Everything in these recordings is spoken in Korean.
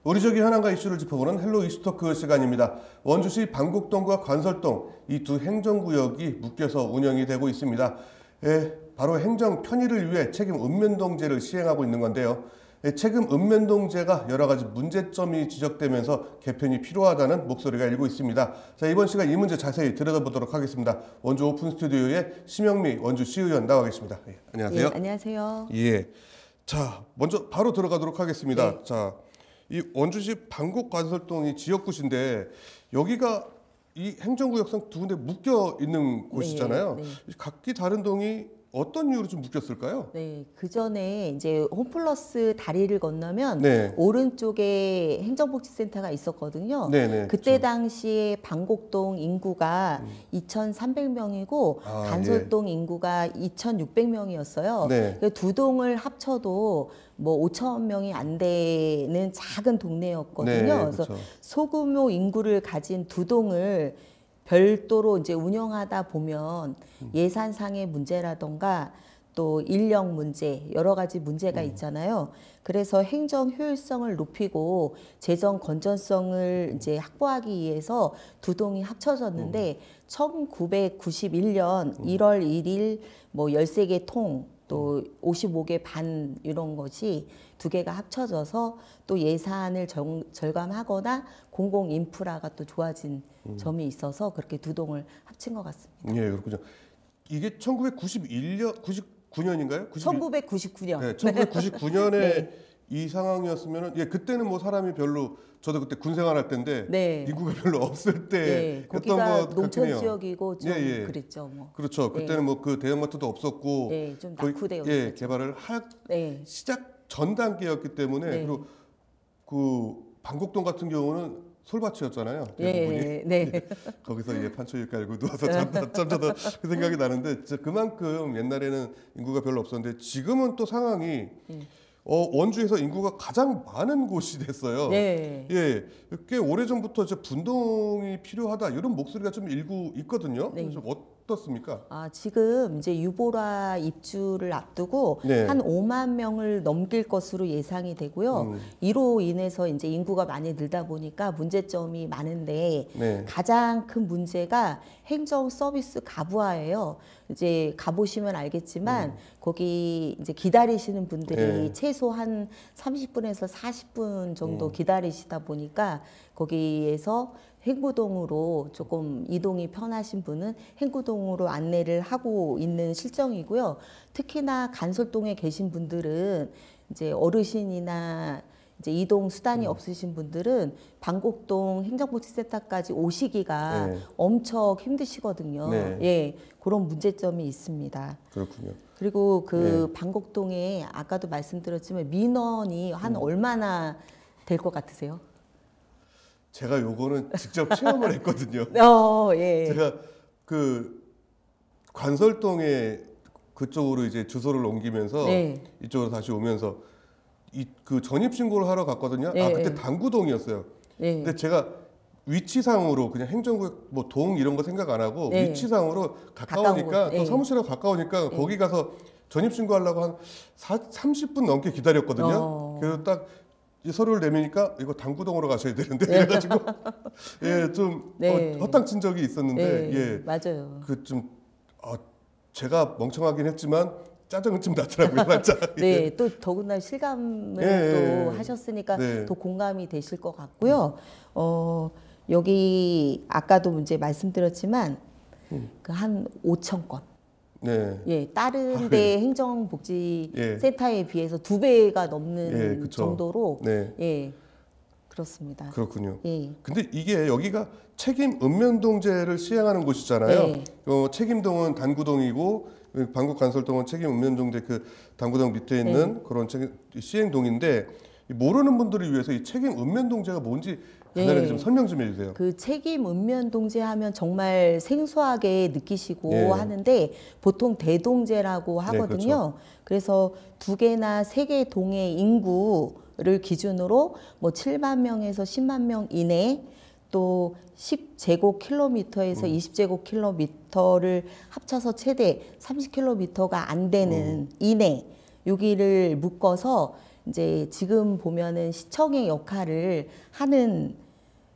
우리 지역의 현안과 이슈를 짚어보는 헬로 이슈토크 시간입니다. 원주시 방곡동과 관설동 이 두 행정구역이 묶여서 운영이 되고 있습니다. 바로 행정 편의를 위해 책임 읍면동제를 시행하고 있는 건데요. 책임 읍면동제가 여러 가지 문제점이 지적되면서 개편이 필요하다는 목소리가 일고 있습니다. 자, 이번 시간 이 문제 자세히 들여다보도록 하겠습니다. 원주 오픈 스튜디오에 심영미 원주시의원 나와 계십니다. 안녕하세요. 네, 안녕하세요. 예. 자, 먼저 바로 들어가도록 하겠습니다. 네. 자, 이 원주시 방곡관설동이 지역구신데 여기가 이 행정구역상 두 군데 묶여 있는 곳이잖아요. 네. 각기 다른 동이 어떤 이유로 좀 묶였을까요? 네, 그 전에 이제 홈플러스 다리를 건너면 네. 오른쪽에 행정복지센터가 있었거든요. 네네. 그때 그렇죠. 당시에 방곡동 인구가 2,300명이고 간설동 인구가 2,600명이었어요. 네. 두 동을 합쳐도 뭐 5천 명이 안 되는 작은 동네였거든요. 네, 그래서 그렇죠. 소규모 인구를 가진 두 동을 별도로 이제 운영하다 보면 예산상의 문제라던가 또 인력 문제 여러 가지 문제가 있잖아요. 그래서 행정 효율성을 높이고 재정 건전성을 이제 확보하기 위해서 두 동이 합쳐졌는데 1991년 1월 1일 뭐 13개 통 또 55개 반 이런 것이 두 개가 합쳐져서 또 예산을 절감하거나 공공 인프라가 또 좋아진 점이 있어서 그렇게 두 동을 합친 것 같습니다. 예, 그렇군요. 이게 1991년, 99년인가요? 1999년. 네, 1999년에 네. 이 상황이었으면은 예, 그때는 뭐 사람이 별로 저도 그때 군 생활할 때인데 네. 인구가 별로 없을 네, 때였던 거기가 것 같긴 농촌 해요. 지역이고 좀 예, 예. 그랬죠, 뭐. 그렇죠. 그때는 뭐 그 대형마트도 없었고 네, 좀 거의, 낙후되어 예, 있었죠. 개발을 네. 시작 전 단계였기 때문에 네. 그리고 그 방곡동 같은 경우는 솔밭이었잖아요. 대부분이. 예, 네. 예, 거기서 예, 판초일 깔고 누워서 잠자다 그 생각이 나는데 진짜 그만큼 옛날에는 인구가 별로 없었는데 지금은 또 상황이 원주에서 인구가 가장 많은 곳이 됐어요. 네. 예, 꽤 오래전부터 이제 분동이 필요하다 이런 목소리가 좀 일고 있거든요. 네. 좀 어떻습니까? 아, 지금 이제 유보라 입주를 앞두고 네. 한 5만 명을 넘길 것으로 예상이 되고요. 이로 인해서 이제 인구가 많이 늘다 보니까 문제점이 많은데 네. 가장 큰 문제가 행정 서비스 가부화예요. 이제 가보시면 알겠지만 거기 이제 기다리시는 분들이 네. 최소 한 30분에서 40분 정도 기다리시다 보니까 거기에서 행구동으로 조금 이동이 편하신 분은 행구동으로 안내를 하고 있는 실정이고요. 특히나 간설동에 계신 분들은 이제 어르신이나 이제 이동 수단이 없으신 분들은 방곡동 행정복지센터까지 오시기가 네. 엄청 힘드시거든요. 네. 예, 그런 문제점이 있습니다. 그렇군요. 그리고 그 방곡동에 아까도 말씀드렸지만 민원이 한 얼마나 될 것 같으세요? 제가 요거는 직접 체험을 했거든요. 예. 제가 그 관설동에 그쪽으로 이제 주소를 옮기면서 네. 이쪽으로 다시 오면서 그 전입 신고를 하러 갔거든요. 네. 그때 당구동이었어요. 네. 근데 제가 위치상으로 그냥 행정구역 뭐 동 이런 거 생각 안 하고 네. 위치상으로 가까우니까 가까운 곳. 또 사무실하고 가까우니까 거기 가서 전입 신고하려고 한 30분 넘게 기다렸거든요. 그래서 딱 이 서류를 내미니까 이거 당구동으로 가셔야 되는데 그래가지고 예, 좀 허탕친 적이 있었는데 예, 맞아요. 그 좀 제가 멍청하긴 했지만 짜증은 좀 나더라고요, 살짝. 네, 또 더군다나 실감을 또 하셨으니까 네. 더 공감이 되실 것 같고요. 여기 아까도 이제 말씀드렸지만 그 한 5천 건. 네. 예, 다른 데 행정복지센터에 비해서 2배가 넘는 그쵸. 정도로 네. 예, 그렇습니다. 그렇군요. 예. 근데 이게 여기가 책임 읍면동제를 시행하는 곳이잖아요. 네. 책임동은 단구동이고 방곡간설동은 책임 읍면동제 그 단구동 밑에 있는 그런 시행동인데 모르는 분들을 위해서 이 책임 읍면동제가 뭔지 간단하게 좀 설명 좀 해주세요. 그 책임 읍면동제 하면 정말 생소하게 느끼시고 예. 하는데 보통 대동제라고 하거든요. 그렇죠. 그래서 2개나 3개 동의 인구를 기준으로 뭐 7만 명에서 10만 명 이내 또 10제곱킬로미터에서 20제곱킬로미터를 합쳐서 최대 30킬로미터가 안 되는 이내 여기를 묶어서 이제 지금 보면은 시청의 역할을 하는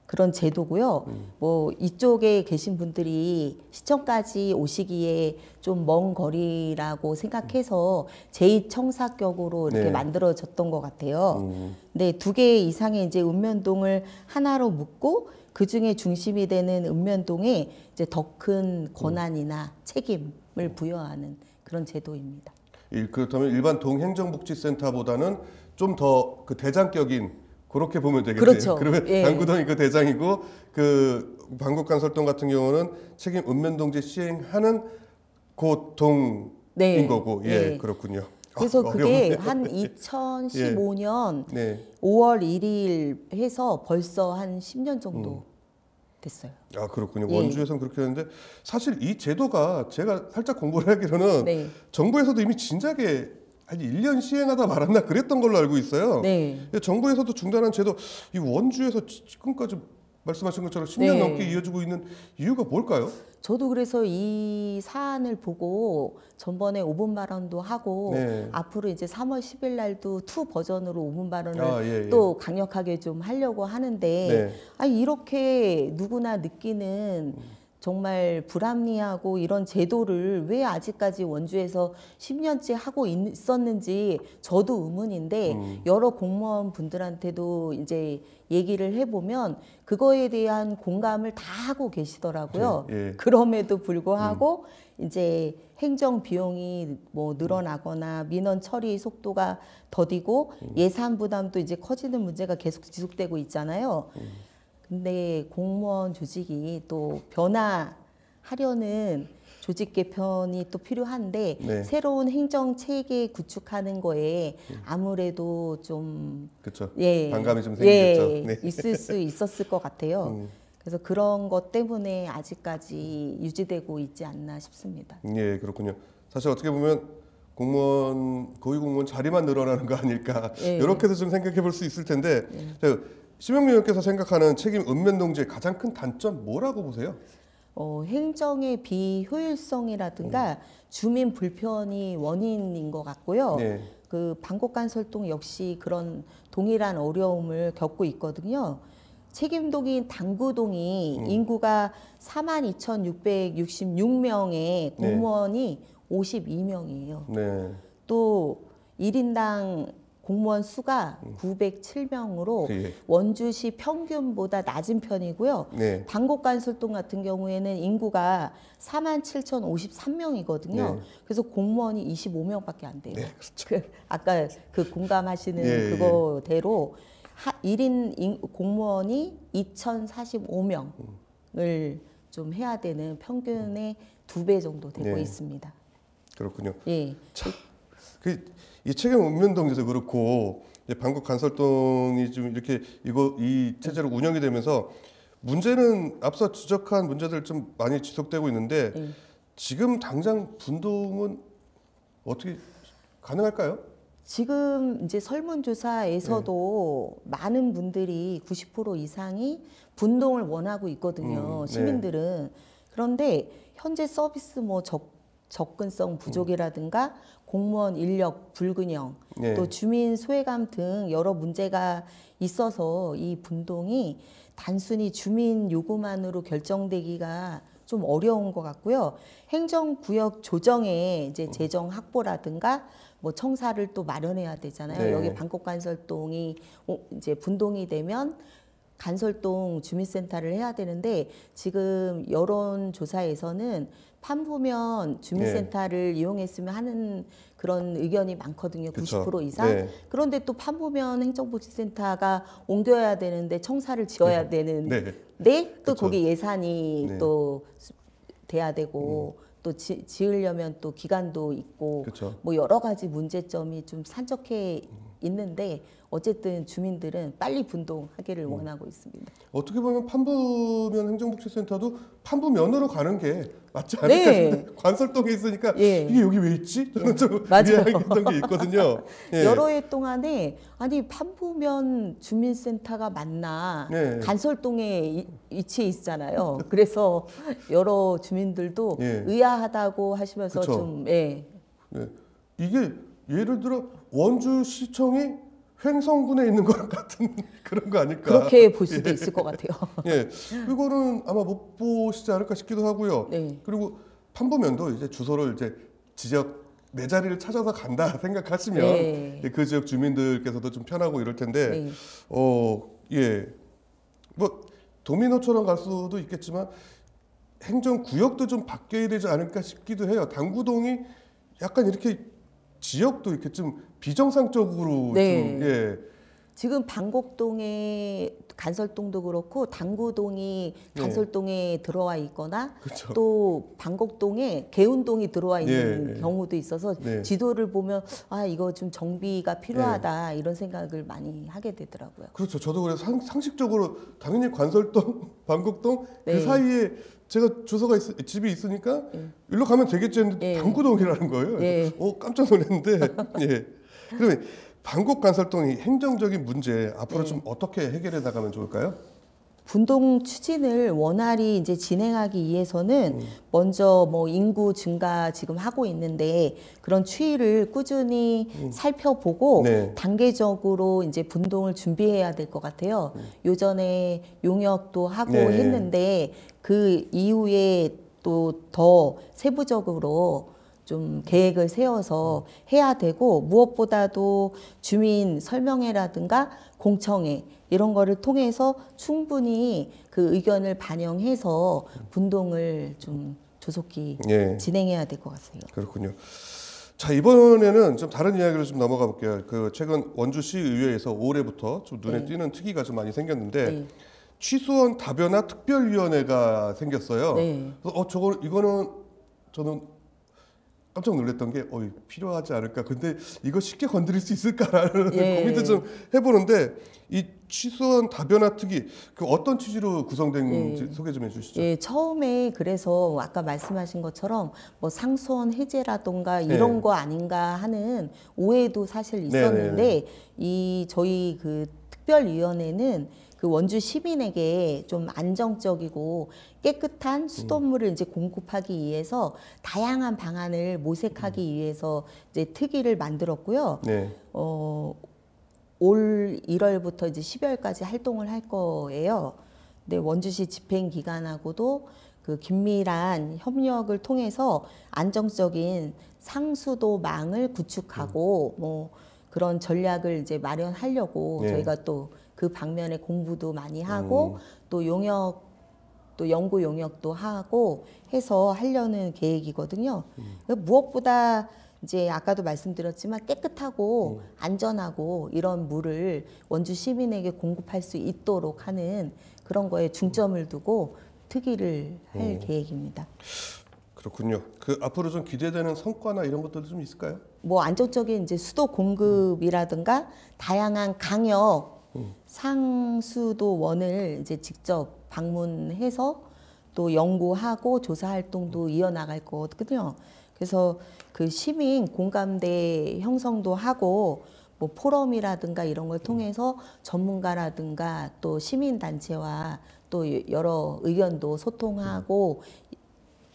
그런 제도고요. 뭐 이쪽에 계신 분들이 시청까지 오시기에 좀 먼 거리라고 생각해서 제2청사격으로 이렇게 네. 만들어졌던 것 같아요. 근데 2개 이상의 이제 읍면동을 하나로 묶고 그 중에 중심이 되는 읍면동에 이제 더 큰 권한이나 책임을 부여하는 그런 제도입니다. 그렇다면 일반 동행정복지센터보다는 좀 더 그 대장격인 그렇게 보면 되겠네요. 그렇죠. 그러면 예. 방구동이 그 대장이고 그 방곡간설동 같은 경우는 책임 읍면동제 시행하는 그 동인 네. 거고, 예, 네. 그렇군요. 그래서 그게 어렵네. 한 2015년 네. 5월 1일 해서 벌써 한 10년 정도 됐어요. 아 그렇군요. 예. 원주에서는 그렇게 했는데 사실 이 제도가 제가 살짝 공부를 하기로는 네. 정부에서도 이미 진작에 한 1년 시행하다 말았나 그랬던 걸로 알고 있어요. 네. 근데 정부에서도 중단한 제도 이 원주에서 지금까지 말씀하신 것처럼 10년 네. 넘게 이어지고 있는 이유가 뭘까요? 저도 그래서 이 사안을 보고 전번에 5분 발언도 하고 네. 앞으로 이제 3월 10일 날도 2 버전으로 5분 발언을 예. 또 강력하게 좀 하려고 하는데 네. 아니 이렇게 누구나 느끼는 정말 불합리하고 이런 제도를 왜 아직까지 원주에서 10년째 하고 있었는지 저도 의문인데 여러 공무원 분들한테도 이제 얘기를 해보면 그거에 대한 공감을 다 하고 계시더라고요. 네, 예. 그럼에도 불구하고 이제 행정 비용이 뭐 늘어나거나 민원 처리 속도가 더디고 예산 부담도 이제 커지는 문제가 계속 지속되고 있잖아요. 근데 공무원 조직이 또 변화하려는 조직 개편이 또 필요한데 네. 새로운 행정 체계 구축하는 거에 아무래도 좀 그렇죠. 예, 반감이 좀 생기겠죠. 예, 네. 있을 수 있었을 것 같아요. 그래서 그런 것 때문에 아직까지 유지되고 있지 않나 싶습니다. 예, 그렇군요. 사실 어떻게 보면 공무원 고위공무원 자리만 늘어나는 거 아닐까 예. 이렇게도 좀 생각해 볼 수 있을 텐데 심영미 의원께서 생각하는 책임 읍면동지의 가장 큰 단점 뭐라고 보세요? 행정의 비효율성이라든가 주민 불편이 원인인 것 같고요. 네. 그 방곡간설동 역시 그런 동일한 어려움을 겪고 있거든요. 책임동인 당구동이 인구가 42,666명의 공무원이 52명이에요. 네. 또 1인당 공무원 수가 907명으로 예. 원주시 평균보다 낮은 편이고요. 네. 방곡간설동 같은 경우에는 인구가 47,053명이거든요. 네. 그래서 공무원이 25명밖에 안 돼요. 네, 그렇죠. 아까 그 공감하시는 예, 그거대로 1인 공무원이 2,045명을 좀 해야 되는 평균의 2배 정도 되고 네. 있습니다. 그렇군요. 예. 이 책임 읍면동지도 그렇고 이제 방곡 간설동이 좀 이렇게 이 체제로 운영이 되면서 문제는 앞서 지적한 문제들 좀 많이 지속되고 있는데 지금 당장 분동은 어떻게 가능할까요? 지금 이제 설문조사에서도 많은 분들이 90% 이상이 분동을 원하고 있거든요. 시민들은. 그런데 현재 서비스 뭐 접근성 부족이라든가 공무원 인력 불균형, 네. 또 주민 소외감 등 여러 문제가 있어서 이 분동이 단순히 주민 요구만으로 결정되기가 좀 어려운 것 같고요. 행정구역 조정에 이제 재정 확보라든가 뭐 청사를 또 마련해야 되잖아요. 네. 여기 방곡간설동이 이제 분동이 되면 간설동 주민센터를 해야 되는데 지금 여론조사에서는 판부면 주민센터를 이용했으면 하는 그런 의견이 많거든요. 그쵸. 90% 이상. 네. 그런데 또 판부면 행정복지센터가 옮겨야 되는데 청사를 지어야 되는데 또 그쵸. 거기 예산이 네. 또 돼야 되고 또 지으려면 또 기간도 있고 그쵸. 뭐 여러 가지 문제점이 좀 산적해 있는데 어쨌든 주민들은 빨리 분동하기를 원하고 있습니다. 어떻게 보면 판부면 행정복지센터도 판부면으로 가는 게 맞지 않을까 네. 싶은데 관설동에 있으니까 예. 이게 여기 왜 있지? 저는 좀 맞아요. 이해하겠던 게 있거든요. 예. 여러 해 동안에 아니 판부면 주민센터가 맞나 네. 간설동에 위치해 있잖아요. 그래서 여러 주민들도 예. 의아하다고 하시면서 그쵸. 좀 예. 네. 이게 예를 들어 원주시청이 횡성군에 있는 것 같은 그런 거 아닐까? 그렇게 볼 수도 있을 것 같아요. 예, 이거는 아마 못 보시지 않을까 싶기도 하고요. 네. 그리고 판보면도 이제 주소를 이제 지역 내 자리를 찾아서 간다 생각하시면 네. 예, 그 지역 주민들께서도 좀 편하고 이럴 텐데, 네. 예, 뭐 도미노처럼 갈 수도 있겠지만 행정구역도 좀 바뀌어야 되지 않을까 싶기도 해요. 당구동이 약간 이렇게 지역도 이렇게 좀 비정상적으로 네. 좀 예. 지금 방곡동에 간설동도 그렇고 당구동이 간설동에 들어와 있거나 그렇죠. 또 방곡동에 개운동이 들어와 있는 예. 경우도 있어서 네. 지도를 보면 아 이거 좀 정비가 필요하다 이런 생각을 많이 하게 되더라고요. 그렇죠. 저도 그래서 상식적으로 당연히 관설동, 방곡동 네. 그 사이에 제가 주소가 집이 있으니까 일로 가면 되겠지 했는데 예. 당구동이라는 거예요. 예. 그래서 깜짝 놀랐는데 예. 그러면 방곡 간설동이 행정적인 문제 앞으로 좀 어떻게 해결해 나가면 좋을까요? 분동 추진을 원활히 이제 진행하기 위해서는 먼저 뭐 인구 증가 지금 하고 있는데 그런 추이를 꾸준히 살펴보고 네. 단계적으로 이제 분동을 준비해야 될 것 같아요. 요전에 용역도 하고 네. 했는데 그 이후에 또 더 세부적으로 좀 계획을 세워서 해야 되고 무엇보다도 주민 설명회라든가 공청회 이런 거를 통해서 충분히 그 의견을 반영해서 분동을 좀 조속히 예. 진행해야 될 것 같아요. 그렇군요. 자, 이번에는 좀 다른 이야기로 좀 넘어가 볼게요. 그 최근 원주시 의회에서 올해부터 좀 눈에 네. 띄는 특이가 좀 많이 생겼는데 네. 취수원 다변화 특별위원회가 생겼어요. 네. 그래서 이거는 저는 깜짝 놀랐던 게 필요하지 않을까. 근데 이거 쉽게 건드릴 수 있을까라는 예. 고민도 좀 해보는데 이 취수원 다변화 특위 그 어떤 취지로 구성된지 예. 소개 좀 해주시죠. 예, 처음에 그래서 아까 말씀하신 것처럼 뭐 상수원 해제라던가 이런 네. 거 아닌가 하는 오해도 사실 있었는데 이 저희 그 특별위원회는 그 원주 시민에게 좀 안정적이고 깨끗한 수돗물을 이제 공급하기 위해서 다양한 방안을 모색하기 위해서 이제 특위를 만들었고요. 네. 올 1월부터 이제 12월까지 활동을 할 거예요. 근데 원주시 집행 기관하고도 그 긴밀한 협력을 통해서 안정적인 상수도망을 구축하고 뭐 그런 전략을 이제 마련하려고 네. 저희가 또 그 방면에 공부도 많이 하고 또 용역 또 연구 용역도 하고 해서 하려는 계획이거든요. 무엇보다 이제 아까도 말씀드렸지만 깨끗하고 안전하고 이런 물을 원주 시민에게 공급할 수 있도록 하는 그런 거에 중점을 두고 특위를 할 계획입니다. 그렇군요. 그 앞으로 좀 기대되는 성과나 이런 것들도 좀 있을까요? 뭐 안정적인 이제 수도 공급이라든가 다양한 강역 상수도원을 이제 직접 방문해서 또 연구하고 조사 활동도 이어나갈 거거든요. 그래서 그 시민 공감대 형성도 하고 뭐 포럼이라든가 이런 걸 통해서 전문가라든가 또 시민 단체와 또 여러 의견도 소통하고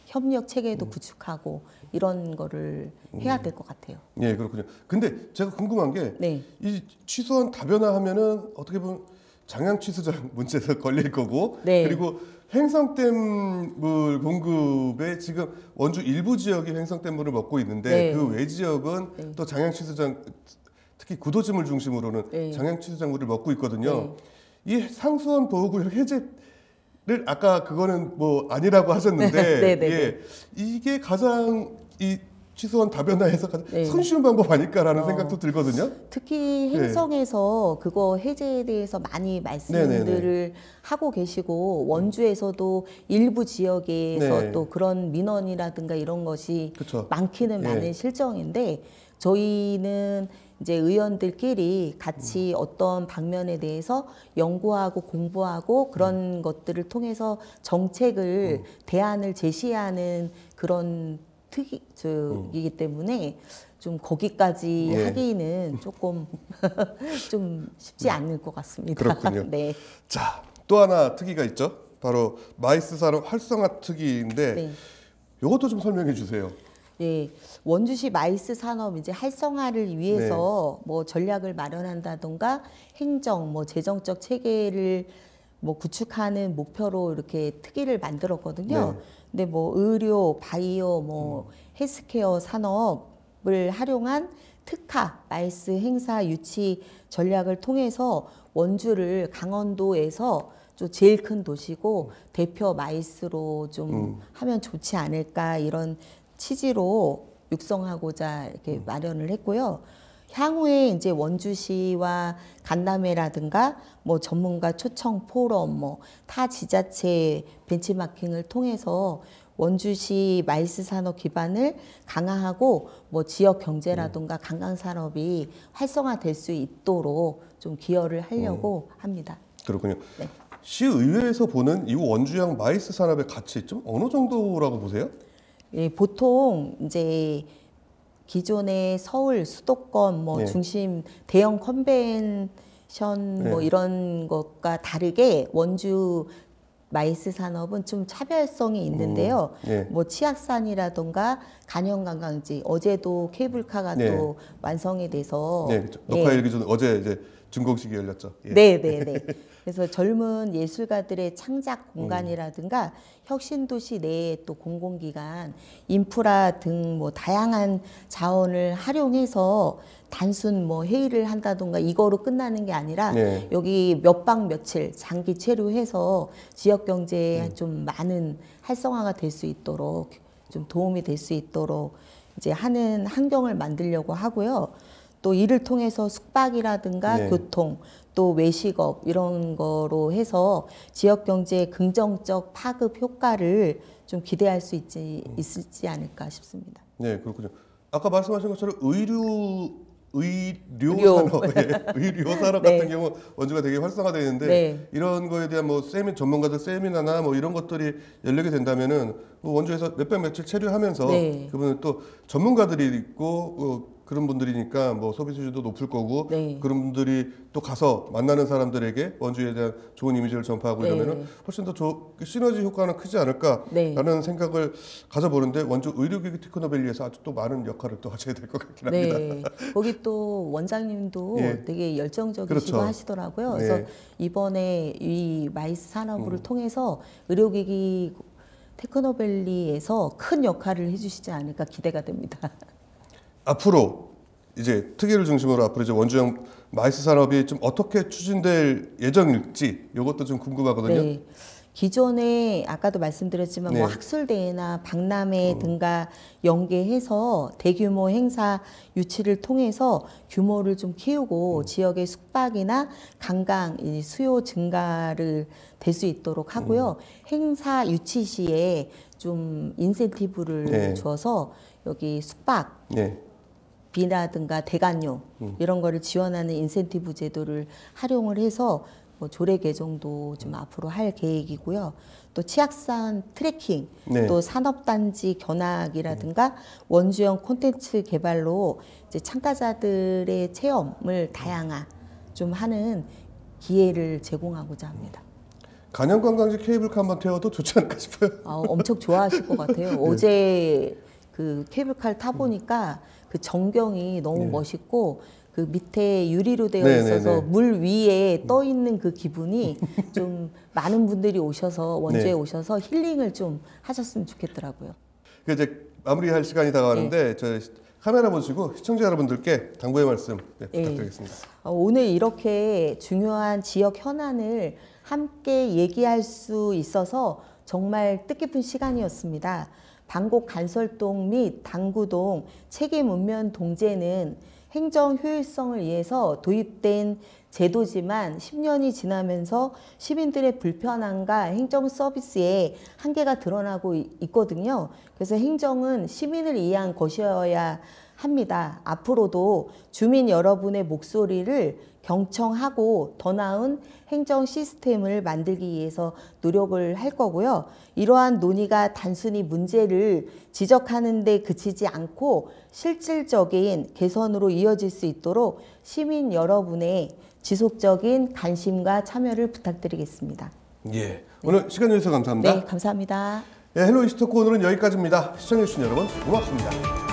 협력 체계도 구축하고 이런 거를 해야 될 것 같아요. 예, 그렇군요. 근데 제가 궁금한 게 네. 이 취수원 다변화 하면은 어떻게 보면 장양 취수장 문제도 걸릴 거고 네. 그리고 횡성댐 물 공급에 지금 원주 일부 지역이 횡성댐 물을 먹고 있는데 네. 그 외 지역은 또 장양 취수장 특히 구도심을 중심으로는 네. 장양 취수장 물을 먹고 있거든요. 이 상수원 보호구역 해제를 아까 그거는 뭐 아니라고 하셨는데 네, 네, 예, 이게 가장 이 취수원 다변화에서 가장 네. 손쉬운 방법 아닐까라는 생각도 들거든요. 특히 행성에서 그거 해제에 대해서 많이 말씀들을 네네네. 하고 계시고 원주에서도 일부 지역에서 네. 또 그런 민원이라든가 이런 것이 그쵸. 많기는 예. 많은 실정인데 저희는 이제 의원들끼리 같이 어떤 방면에 대해서 연구하고 공부하고 그런 것들을 통해서 정책을 대안을 제시하는 그런 특이이기 때문에 좀 거기까지 예. 하기는 조금 좀 쉽지 않을 것 같습니다. 그렇군요. 네. 자, 또 하나 특이가 있죠. 바로 마이스 산업 활성화 특이인데 네. 이것도 좀 설명해 주세요. 예, 원주시 마이스 산업 이제 활성화를 위해서 뭐 전략을 마련한다던가 행정, 뭐 재정적 체계를 뭐 구축하는 목표로 이렇게 특위를 만들었거든요. 네. 근데 뭐 의료, 바이오, 뭐 헬스케어 산업을 활용한 특화 마이스 행사 유치 전략을 통해서 원주를 강원도에서 좀 제일 큰 도시고 대표 마이스로 좀 하면 좋지 않을까 이런 취지로 육성하고자 이렇게 마련을 했고요. 향후에 이제 원주시와 간담회라든가 뭐 전문가 초청 포럼 뭐 타 지자체 벤치마킹을 통해서 원주시 마이스 산업 기반을 강화하고 뭐 지역 경제라든가 관광 산업이 활성화될 수 있도록 좀 기여를 하려고 합니다. 그렇군요. 네. 시의회에서 보는 이 원주형 마이스 산업의 가치 좀 어느 정도라고 보세요? 예, 보통 이제 기존의 서울 수도권 뭐 네. 중심 대형 컨벤션 뭐 네. 이런 것과 다르게 원주 마이스 산업은 좀 차별성이 있는데요. 네. 뭐 치악산이라던가 간현관광지 어제도 케이블카가 네. 또 완성이 돼서 네, 그렇죠. 녹화일기 전 어제 이제 준공식이 열렸죠. 예. 네, 네, 네. 그래서 젊은 예술가들의 창작 공간이라든가 혁신도시 내에 또 공공기관, 인프라 등 뭐 다양한 자원을 활용해서 단순 뭐 회의를 한다던가 이거로 끝나는 게 아니라 네. 여기 몇 박 며칠 장기 체류해서 지역 경제에 좀 많은 활성화가 될 수 있도록 좀 도움이 될 수 있도록 이제 하는 환경을 만들려고 하고요. 또 이를 통해서 숙박이라든가 네. 교통 또 외식업 이런 거로 해서 지역 경제의 긍정적 파급 효과를 좀 기대할 수 있을지 않을까 싶습니다. 네, 그렇군요. 아까 말씀하신 것처럼 의료 의료. 산업, 예, 의료 산업 네. 같은 경우 원주가 되게 활성화되어 있는데 네. 이런 거에 대한 뭐 전문가들 세미나나 뭐 이런 것들이 열리게 된다면은 뭐 원주에서 몇백 며칠 체류하면서 네. 그분은 또 전문가들이 있고 그런 분들이니까 뭐 소비 수준도 높을 거고 네. 그런 분들이 또 가서 만나는 사람들에게 원주에 대한 좋은 이미지를 전파하고 네. 이러면은 훨씬 더 시너지 효과는 크지 않을까라는 네. 생각을 가져보는데 원주 의료기기 테크노밸리에서 아주 또 많은 역할을 또 하셔야 될 것 같긴 합니다. 네. 거기 또 원장님도 예. 되게 열정적이시고 그렇죠. 하시더라고요. 네. 그래서 이번에 이 마이스 산업을 통해서 의료기기 테크노밸리에서 큰 역할을 해주시지 않을까 기대가 됩니다. 앞으로 이제 특위를 중심으로 앞으로 이제 원주형 마이스 산업이 좀 어떻게 추진될 예정일지 이것도 좀 궁금하거든요. 네. 기존에 아까도 말씀드렸지만 네. 뭐 학술대회나 박람회 등과 연계해서 대규모 행사 유치를 통해서 규모를 좀 키우고 지역의 숙박이나 관광 이 수요 증가를 될 수 있도록 하고요. 행사 유치 시에 좀 인센티브를 네. 줘서 여기 숙박 네. 비라든가 대관료 이런 거를 지원하는 인센티브 제도를 활용을 해서 뭐 조례 개정도 좀 앞으로 할 계획이고요. 또 치악산 트레킹, 네. 또 산업단지 견학이라든가 원주형 콘텐츠 개발로 이제 참가자들의 체험을 다양화 좀 하는 기회를 제공하고자 합니다. 간현관광지 케이블카 한번 태워도 좋지 않을까 싶어요. 엄청 좋아하실 것 같아요. 어제 그 케이블카를 타보니까 그 전경이 너무 멋있고 그 밑에 유리로 되어 네, 있어서 네, 네. 물 위에 떠 있는 그 기분이 좀 많은 분들이 오셔서 원주에 네. 오셔서 힐링을 좀 하셨으면 좋겠더라고요. 그 이제 마무리할 시간이 다가왔는데 저 카메라 보시고 시청자 여러분들께 당부의 말씀 부탁드리겠습니다. 오늘 이렇게 중요한 지역 현안을 함께 얘기할 수 있어서 정말 뜻깊은 시간이었습니다. 방곡 간설동 및 당구동 책임 읍면 동제는 행정 효율성을 위해서 도입된 제도지만 10년이 지나면서 시민들의 불편함과 행정 서비스에 한계가 드러나고 있거든요. 그래서 행정은 시민을 위한 것이어야 합니다. 앞으로도 주민 여러분의 목소리를 경청하고 더 나은 행정 시스템을 만들기 위해서 노력을 할 거고요. 이러한 논의가 단순히 문제를 지적하는 데 그치지 않고 실질적인 개선으로 이어질 수 있도록 시민 여러분의 지속적인 관심과 참여를 부탁드리겠습니다. 예. 오늘 시간 내주셔서 감사합니다. 네, 감사합니다. 헬로 이스토크 오늘은 여기까지입니다. 시청해주신 여러분 고맙습니다.